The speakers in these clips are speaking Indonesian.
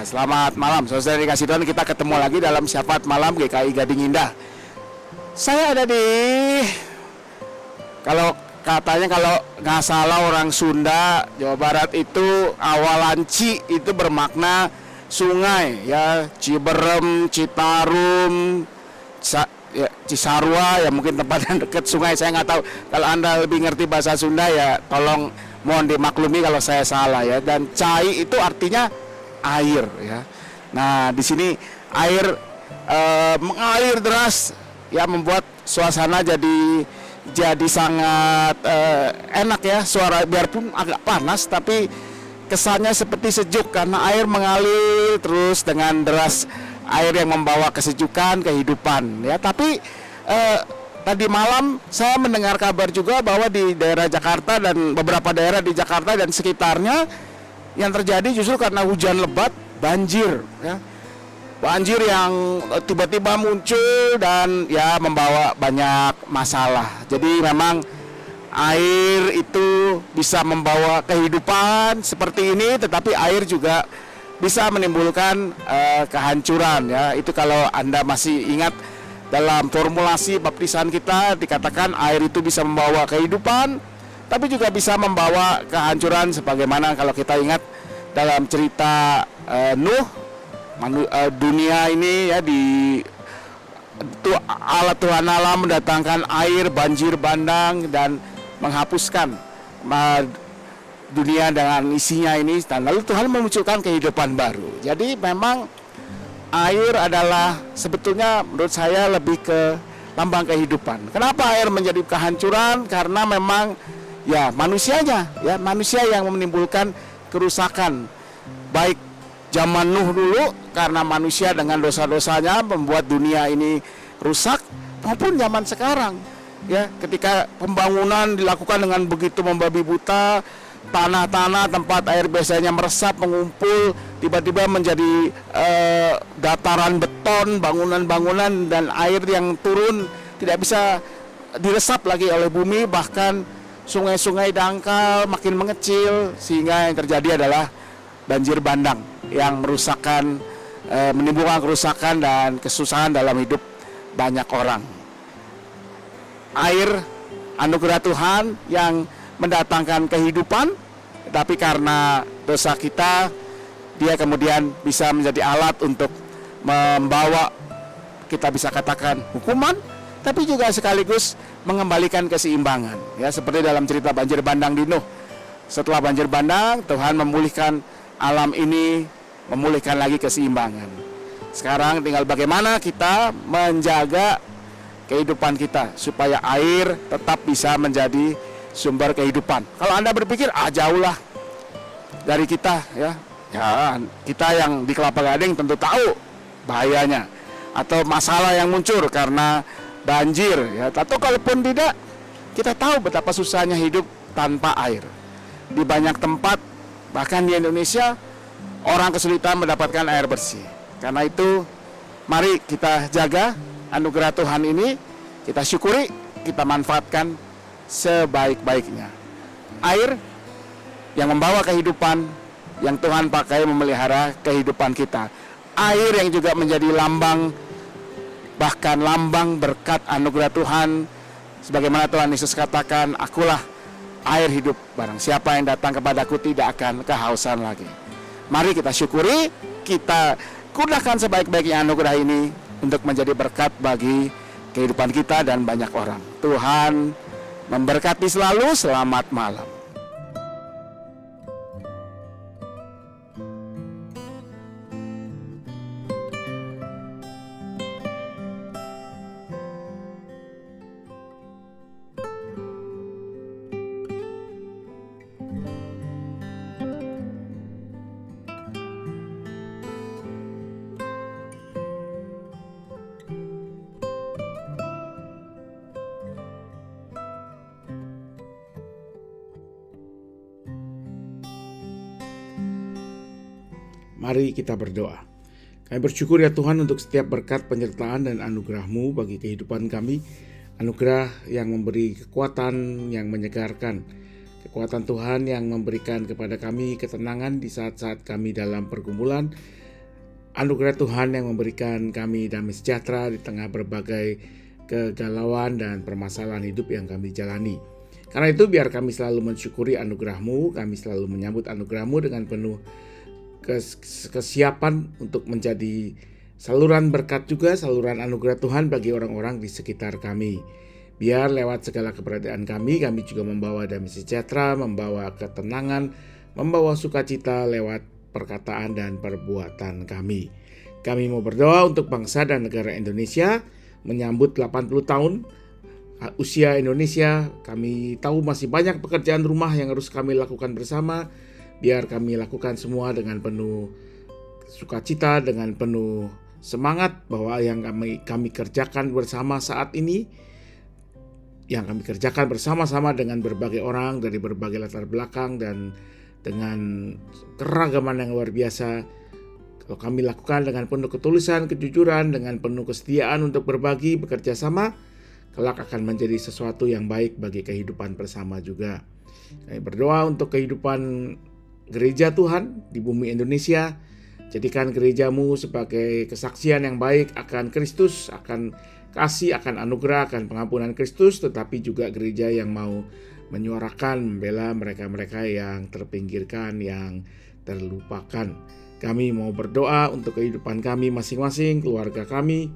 Selamat malam, saudara dikasih Tuhan. Kita ketemu lagi dalam Syafaat Malam GKI Gading Indah. Saya ada di, kalau katanya kalau nggak salah orang Sunda, Jawa Barat itu Awalanci itu bermakna sungai ya, Ciberem, Citarum, Cisarua ya, mungkin tempat yang dekat sungai. Saya nggak tahu, kalau Anda lebih ngerti bahasa Sunda ya tolong mohon dimaklumi kalau saya salah ya. Dan cai itu artinya air ya. Nah di sini air mengalir deras ya, membuat suasana jadi sangat enak ya. Suara biarpun agak panas tapi kesannya seperti sejuk karena air mengalir terus dengan deras. Air yang membawa kesejukan, kehidupan ya. Tapi tadi malam saya mendengar kabar juga bahwa di daerah Jakarta dan beberapa daerah di Jakarta dan sekitarnya yang terjadi justru karena hujan lebat, banjir ya. Banjir yang tiba-tiba muncul dan ya membawa banyak masalah. Jadi memang air itu bisa membawa kehidupan seperti ini, tetapi air juga bisa menimbulkan kehancuran ya. Itu kalau Anda masih ingat dalam formulasi baptisan kita dikatakan air itu bisa membawa kehidupan tapi juga bisa membawa kehancuran, sebagaimana kalau kita ingat dalam cerita Nuh, dunia ini ya Allah Tuhan Allah mendatangkan air banjir bandang dan menghapuskan dunia dengan isinya ini, dan lalu Tuhan memunculkan kehidupan baru. Jadi memang air adalah sebetulnya menurut saya lebih ke lambang kehidupan. Kenapa air menjadi kehancuran? Karena memang ya manusianya ya, manusia yang menimbulkan kerusakan. Baik zaman Nuh dulu karena manusia dengan dosa-dosanya membuat dunia ini rusak, maupun zaman sekarang ya, ketika pembangunan dilakukan dengan begitu membabi buta. Tanah-tanah tempat air biasanya meresap, mengumpul, tiba-tiba menjadi dataran beton, bangunan-bangunan, dan air yang turun tidak bisa diresap lagi oleh bumi. Bahkan sungai-sungai dangkal makin mengecil, sehingga yang terjadi adalah banjir bandang yang merusakkan, menimbulkan kerusakan dan kesusahan dalam hidup banyak orang. Air anugerah Tuhan yang mendatangkan kehidupan, tapi karena dosa kita dia kemudian bisa menjadi alat untuk membawa, kita bisa katakan hukuman, tapi juga sekaligus mengembalikan keseimbangan ya, seperti dalam cerita banjir bandang di Nuh. Setelah banjir bandang, Tuhan memulihkan alam ini, memulihkan lagi keseimbangan. Sekarang tinggal bagaimana kita menjaga kehidupan kita supaya air tetap bisa menjadi sumber kehidupan. Kalau Anda berpikir jauhlah dari kita ya, kita yang di Kelapa Gading tentu tahu bahayanya atau masalah yang muncul karena banjir ya. Atau kalaupun tidak, kita tahu betapa susahnya hidup tanpa air. Di banyak tempat, bahkan di Indonesia, orang kesulitan mendapatkan air bersih. Karena itu mari kita jaga anugerah Tuhan ini, kita syukuri, kita manfaatkan sebaik-baiknya. Air yang membawa kehidupan, yang Tuhan pakai memelihara kehidupan kita. Air yang juga menjadi lambang, bahkan lambang berkat anugerah Tuhan. Sebagaimana Tuhan Yesus katakan, akulah air hidup, barang siapa yang datang kepadaku tidak akan kehausan lagi. Mari kita syukuri, kita gunakan sebaik-baiknya anugerah ini untuk menjadi berkat bagi kehidupan kita dan banyak orang. Tuhan memberkati selalu. Selamat malam. Mari kita berdoa. Kami bersyukur ya Tuhan untuk setiap berkat penyertaan dan anugerah-Mu bagi kehidupan kami. Anugerah yang memberi kekuatan, yang menyegarkan. Kekuatan Tuhan yang memberikan kepada kami ketenangan di saat-saat kami dalam pergumulan. anugerah Tuhan yang memberikan kami damai sejahtera di tengah berbagai kegalauan dan permasalahan hidup yang kami jalani. Karena itu biar kami selalu mensyukuri anugerah-Mu, kami selalu menyambut anugerah-Mu dengan penuh kesiapan untuk menjadi saluran berkat juga, saluran anugerah Tuhan bagi orang-orang di sekitar kami. Biar lewat segala keberadaan kami juga membawa damai sejahtera, membawa ketenangan, membawa sukacita lewat perkataan dan perbuatan kami. Kami mau berdoa untuk bangsa dan negara Indonesia menyambut 80 tahun usia Indonesia. Kami tahu masih banyak pekerjaan rumah yang harus kami lakukan bersama. Biar kami lakukan semua dengan penuh sukacita, dengan penuh semangat bahwa yang kami kerjakan bersama saat ini, yang kami kerjakan bersama-sama dengan berbagai orang dari berbagai latar belakang dan dengan keragaman yang luar biasa. Kalau kami lakukan dengan penuh ketulusan, kejujuran, dengan penuh kesetiaan untuk berbagi, bekerja sama, kelak akan menjadi sesuatu yang baik bagi kehidupan bersama juga. Kami berdoa untuk kehidupan gereja Tuhan di bumi Indonesia. Jadikan gereja-Mu sebagai kesaksian yang baik akan Kristus, akan kasih, akan anugerah, akan pengampunan Kristus, tetapi juga gereja yang mau menyuarakan, membela mereka-mereka yang terpinggirkan, yang terlupakan. Kami mau berdoa untuk kehidupan kami masing-masing, keluarga kami,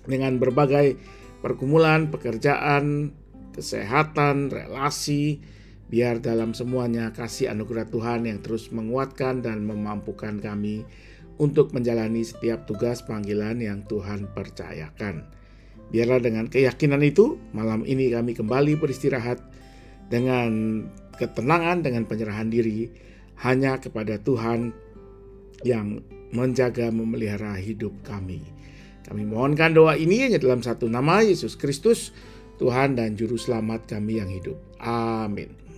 dengan berbagai pergumulan, pekerjaan, kesehatan, relasi, biar dalam semuanya kasih anugerah Tuhan yang terus menguatkan dan memampukan kami untuk menjalani setiap tugas panggilan yang Tuhan percayakan. Biarlah dengan keyakinan itu, malam ini kami kembali beristirahat dengan ketenangan, dengan penyerahan diri hanya kepada Tuhan yang menjaga, memelihara hidup kami. Kami mohonkan doa ini hanya dalam satu nama, Yesus Kristus, Tuhan dan Juru Selamat kami yang hidup. Amin.